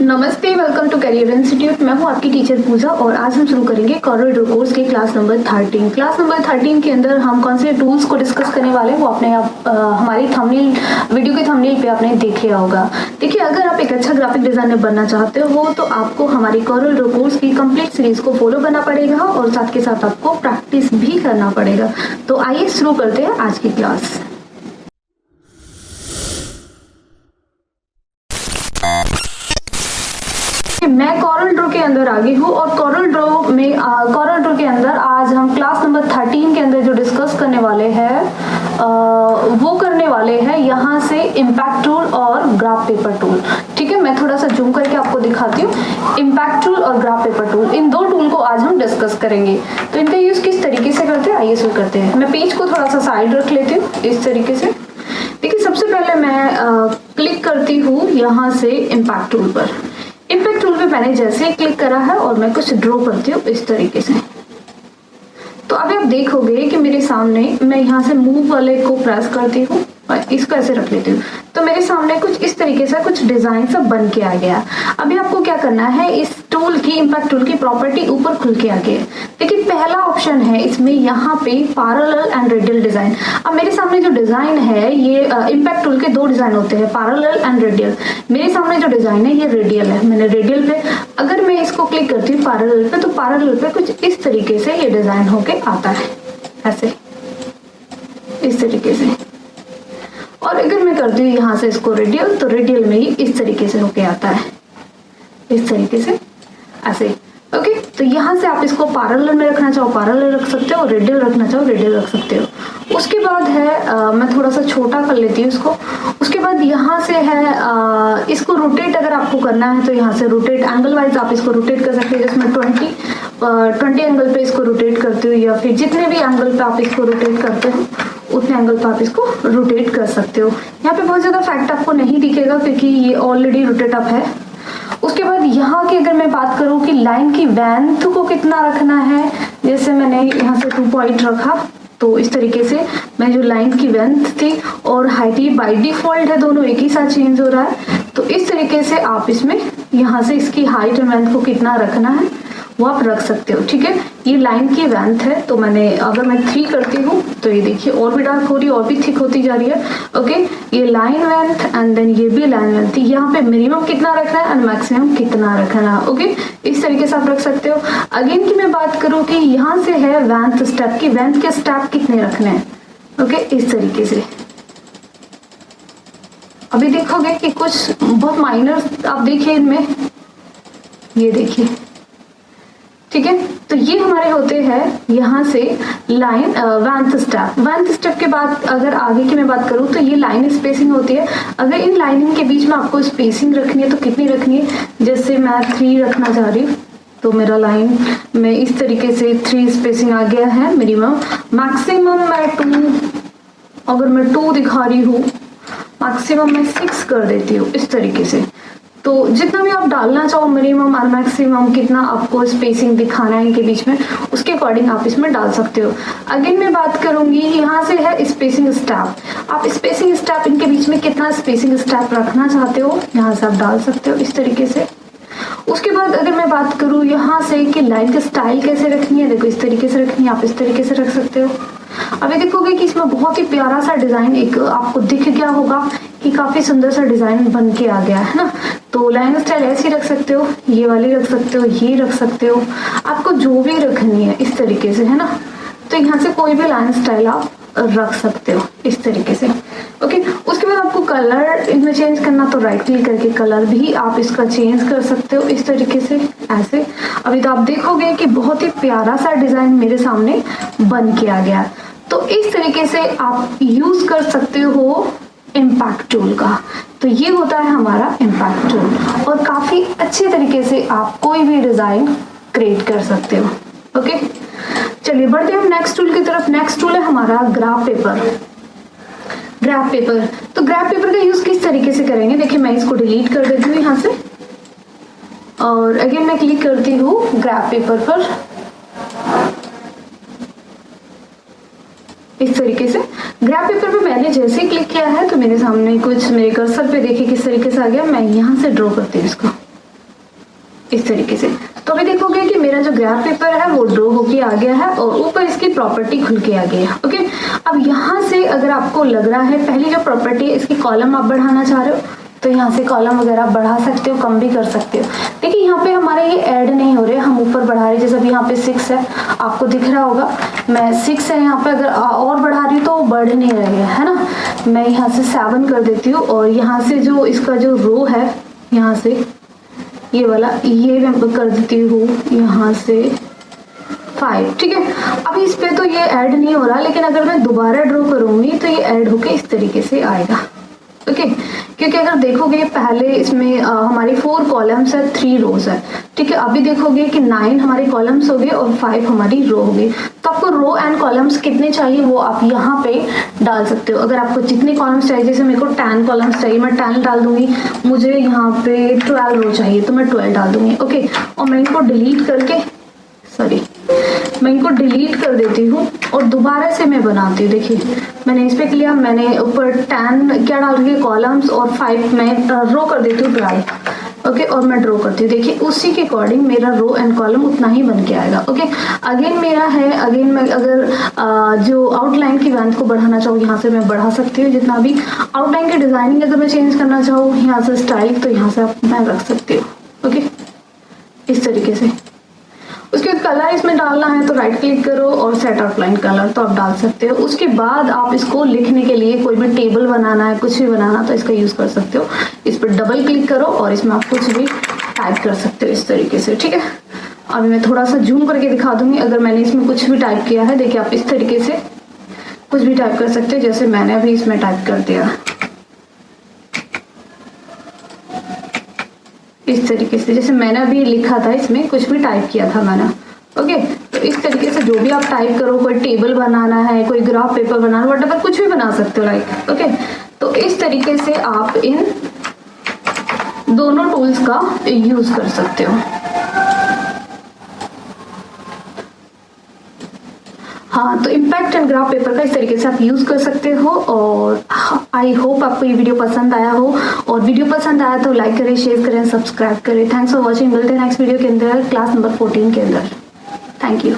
नमस्ते, welcome to career institute. मैं हूं आपकी टीचर पूजा और आज हम शुरू करेंगे कॉरल ड्रॉ कोर्स के क्लास नंबर 13। क्लास नंबर 13 के अंदर हम कौन से टूल्स को डिस्कस करने वाले हैं वो आपने हमारी थंबनेल वीडियो के थंबनेल पे आपने देख लिया होगा। देखिए, अगर आप एक अच्छा ग्राफिक डिजाइनर बनना चाहते हो तो आपको हमारी कॉरल ड्रॉ कोर्स की कंप्लीट सीरीज को फॉलो करना पड़ेगा और साथ के साथ आपको प्रैक्टिस भी करना पड़ेगा। तो आइए शुरू करते हैं आज की क्लास। मैं कॉरल ड्रॉ के अंदर आ गई हूँ और कॉरल ड्रॉ के अंदर आज हम क्लास नंबर 13 के अंदर जो डिस्कस करने वाले हैं वो करने वाले हैं यहाँ से इम्पैक्ट टूल और ग्राफ पेपर टूल। ठीक है, मैं थोड़ा सा जूम करके आपको दिखाती हूँ। इम्पैक्ट टूल और ग्राफ पेपर टूल, इन दो टूल को आज हम डिस्कस करेंगे। तो इनका यूज किस तरीके से करते हैं आइए शुरू करते हैं। मैं पेज को थोड़ा सा साइड रख लेती हूँ इस तरीके से। देखिए, सबसे पहले मैं क्लिक करती हूँ यहाँ से इम्पैक्ट टूल पर। इम्पैक्ट टूल पे मैंने जैसे ही क्लिक करा है और मैं कुछ ड्रॉ करती हूँ इस तरीके से। तो अभी आप देखोगे कि मेरे सामने मैं यहाँ से मूव वाले को प्रेस करती हूँ और इसको ऐसे रख लेती हूँ तो मेरे सामने कुछ इस तरीके से कुछ डिजाइन सब बन के आ गया। अभी आपको क्या करना है, इस टूल की इम्पैक्ट टूल की प्रॉपर्टी ऊपर खुल के आ गई है। देखिए, पहला ऑप्शन है इसमें यहाँ पे पैरेलल एंड रेडियल डिजाइन। अब मेरे सामने जो डिजाइन है ये इम्पैक्ट टूल के दो डिजाइन होते हैं, पैरेलल एंड रेडियल। मेरे सामने जो डिजाइन है ये रेडियल है। मैंने रेडियल पे अगर मैं इसको क्लिक करती हूँ पैरेलल पे तो पैरेलल पे कुछ इस तरीके से ये डिजाइन होके आता है, ऐसे इस तरीके से। और अगर मैं करती हूँ यहाँ से इसको रेडियल तो रेडियल में ही इस तरीके से होके आता है, इस तरीके से ऐसे। ओके, तो यहाँ से आप इसको पैरेलल में रखना चाहो पैरेलल रख सकते हो, रेडियल रखना चाहो रेडियल रख सकते हो। उसके बाद है मैं थोड़ा सा छोटा कर लेती हूँ इसको। उसके बाद यहाँ से है इसको रोटेट अगर आपको करना है तो यहाँ से रोटेट एंगल वाइज आप इसको रोटेट कर सकते हो। जिसमें 20 एंगल पे इसको रोटेट करते हो या फिर जितने भी एंगल पे आप इसको रोटेट करते हो उतने एंगल पे आप इसको रोटेट कर सकते हो। यहाँ पे बहुत ज्यादा फैक्ट आपको नहीं दिखेगा क्योंकि ये ऑलरेडी रोटेट अप है। उसके बाद यहाँ की अगर मैं बात करूँ कि लाइन की लेंथ को कितना रखना है, जैसे मैंने यहाँ से 2 पॉइंट रखा तो इस तरीके से मैं जो लाइन की लेंथ थी और हाइट ये बाय डिफॉल्ट है, दोनों एक ही साथ चेंज हो रहा है। तो इस तरीके से आप इसमें यहाँ से इसकी हाइट और लेंथ को कितना रखना है वो आप रख सकते हो। ठीक है, ये लाइन की लेंथ है तो मैंने अगर मैं 3 करती हूँ तो ये देखिए और भी डार्क हो रही है और भी थिक होती जा रही है। ओके, ये लाइन लेंथ एंड देन ये भी लाइन लेंथ। यहाँ पे मिनिमम कितना रखना है एंड मैक्सिमम कितना रखना है। ओके, इस तरीके से आप रख सकते हो। अगेन की मैं बात करूँ कि यहाँ से है लेंथ स्टेप की, लेंथ के स्टेप कितने रखने हैं। ओके, इस तरीके से अभी देखोगे कि कुछ बहुत माइनर आप देखिए इनमें, ये देखिए। ठीक है, तो ये हमारे होते हैं यहाँ से लाइन लेंथ स्टेप के बाद अगर आगे की मैं बात करूँ तो ये लाइन स्पेसिंग होती है। अगर इन लाइनिंग के बीच में आपको स्पेसिंग रखनी है तो कितनी रखनी है, जैसे मैं 3 रखना चाह रही हूँ तो मेरा लाइन में इस तरीके से 3 स्पेसिंग आ गया है मिनिमम। मैक्सिमम मैं 2, अगर मैं 2 दिखा रही हूँ मैक्सिमम मैं 6 कर देती हूँ इस तरीके से। तो जितना भी आप डालना चाहो मिनिमम और मैक्सिमम कितना आपको स्पेसिंग दिखाना है इनके बीच में उसके अकॉर्डिंग आप इसमें डाल सकते हो। अगेन मैं बात करूंगी यहाँ से है स्पेसिंग स्टेप। आप स्पेसिंग स्टेप इनके बीच में कितना स्पेसिंग स्टेप रखना चाहते हो यहाँ से आप डाल सकते हो इस तरीके से। उसके बाद अगर मैं बात करूँ यहाँ से कि लाइन की स्टाइल कैसे रखनी है, देखो इस तरीके से रखनी है, आप इस तरीके से रख सकते हो। अभी देखोगे कि इसमें बहुत ही प्यारा सा डिजाइन एक आपको दिख गया होगा कि काफी सुंदर सा डिजाइन बन के आ गया है ना। तो लाइन स्टाइल ऐसी रख सकते हो, ये वाली रख सकते हो, ये रख सकते हो, आपको जो भी रखनी है इस तरीके से, है ना। तो यहाँ से कोई भी लाइन स्टाइल आप रख सकते हो इस तरीके से। ओके, उसके बाद आपको कलर इनमें चेंज करना तो राइट क्लिक करके कलर भी आप इसका चेंज कर सकते हो इस तरीके से ऐसे। अभी तो आप देखोगे कि बहुत ही प्यारा सा डिजाइन मेरे सामने बन के आ गया। तो इस तरीके से आप यूज कर सकते हो इम्पैक्ट टूल का। तो ये होता है हमारा इम्पैक्ट टूल और काफी अच्छे तरीके से आप कोई भी डिजाइन क्रिएट कर सकते हो। ओके, चलिए बढ़ते हैं नेक्स्ट टूल की तरफ। नेक्स्ट टूल है हमारा ग्राफ पेपर। ग्राफ पेपर, तो ग्राफ पेपर का यूज किस तरीके से करेंगे, देखिए मैं इसको डिलीट कर देती हूँ यहाँ से और अगेन मैं क्लिक करती हूँ ग्राफ पेपर पर इस तरीके से। ग्राफ पेपर पे मैंने जैसे ही क्लिक किया है तो मेरे सामने कुछ मेरे कर्सर पे देखिए किस तरीके से आ गया। मैं यहाँ से ड्रॉ करती हूँ इसको इस तरीके से। तो अभी देखोगे कि मेरा जो ग्राफ पेपर है वो ड्रॉ होके आ गया है और ऊपर इसकी प्रॉपर्टी खुल के आ गई है। ओके, अब यहाँ से अगर आपको लग रहा है पहली जो प्रॉपर्टी है इसकी कॉलम आप बढ़ाना चाह रहे हो तो यहाँ से कॉलम वगैरह बढ़ा सकते हो, कम भी कर सकते हो। देखिए यहाँ पे हमारे ये ऐड नहीं हो रहे, हम ऊपर बढ़ा रहे हैं। जैसे अभी यहाँ पे 6 है, आपको दिख रहा होगा मैं 6 है यहाँ पे, अगर और बढ़ा रही हूँ तो बढ़ नहीं रहे है ना। मैं यहाँ से 7 कर देती हूँ और यहाँ से जो इसका जो रो है यहाँ से ये वाला ये मैं कर देती हूँ यहाँ से 5। ठीक है, अभी इस पे तो ये ऐड नहीं हो रहा, लेकिन अगर मैं दोबारा ड्रॉ करूंगी तो ये ऐड होके इस तरीके से आएगा। ओके, क्योंकि अगर देखोगे पहले इसमें हमारी 4 कॉलम्स है, 3 रोज है। ठीक है, अभी देखोगे कि 9 हमारे कॉलम्स हो गए और 5 हमारी रो हो गई। तो आपको रो एंड कॉलम्स कितने चाहिए वो आप यहाँ पे डाल सकते हो। अगर आपको जितने कॉलम्स चाहिए, जैसे मेरे को 10 कॉलम्स चाहिए, मैं 10 डाल दूंगी। मुझे यहाँ पे 12 रो चाहिए तो मैं 12 डाल दूंगी। ओके, और मैं इनको डिलीट करके मैं इनको डिलीट कर देती हूँ और दोबारा से मैं बनाती हूँ। देखिए मैंने इस पे किया, मैंने ऊपर 10 क्या डाल रही है कॉलम्स और 5 मैं रो कर देती हूँ 12। ओके, और मैं ड्रॉ करती हूँ। देखिए उसी के अकॉर्डिंग मेरा रो एंड कॉलम उतना ही बन के आएगा। ओके, अगेन मेरा है, अगेन मैं अगर जो आउटलाइन की लेंथ को बढ़ाना चाहूँ यहाँ से मैं बढ़ा सकती हूँ जितना भी। आउटलाइन की डिजाइनिंग अगर मैं चेंज करना चाहूँ यहाँ से स्टाइल, तो यहाँ से मैं रख सकती हूँ। ओके, इस तरीके से। उसके बाद कलर इसमें डालना है तो राइट क्लिक करो और सेट आउटलाइन कलर तो आप डाल सकते हो। उसके बाद आप इसको लिखने के लिए कोई भी टेबल बनाना है, कुछ भी बनाना, तो इसका यूज कर सकते हो। इस पर डबल क्लिक करो और इसमें आप कुछ भी टाइप कर सकते हो इस तरीके से। ठीक है, अभी मैं थोड़ा सा जूम करके दिखा दूंगी। अगर मैंने इसमें कुछ भी टाइप किया है, देखिए आप इस तरीके से कुछ भी टाइप कर सकते हो, जैसे मैंने अभी इसमें टाइप कर दिया इस तरीके से। जैसे मैंने अभी लिखा था, इसमें कुछ भी टाइप किया था मैंने। ओके, तो इस तरीके से जो भी आप टाइप करो, कोई टेबल बनाना है, कोई ग्राफ पेपर बनाना है, व्हाटएवर, कुछ भी बना सकते हो लाइक। ओके, तो इस तरीके से आप इन दोनों टूल्स का यूज कर सकते हो। हाँ, तो इम्पैक्ट एंड ग्राफ पेपर का इस तरीके से आप यूज कर सकते हो। और आई होप आपको ये वीडियो पसंद आया हो, और वीडियो पसंद आया तो लाइक करें, शेयर करें, सब्सक्राइब करें। Thanks for watching. मिलते हैं नेक्स्ट वीडियो के अंदर क्लास नंबर 14 के अंदर। Thank you.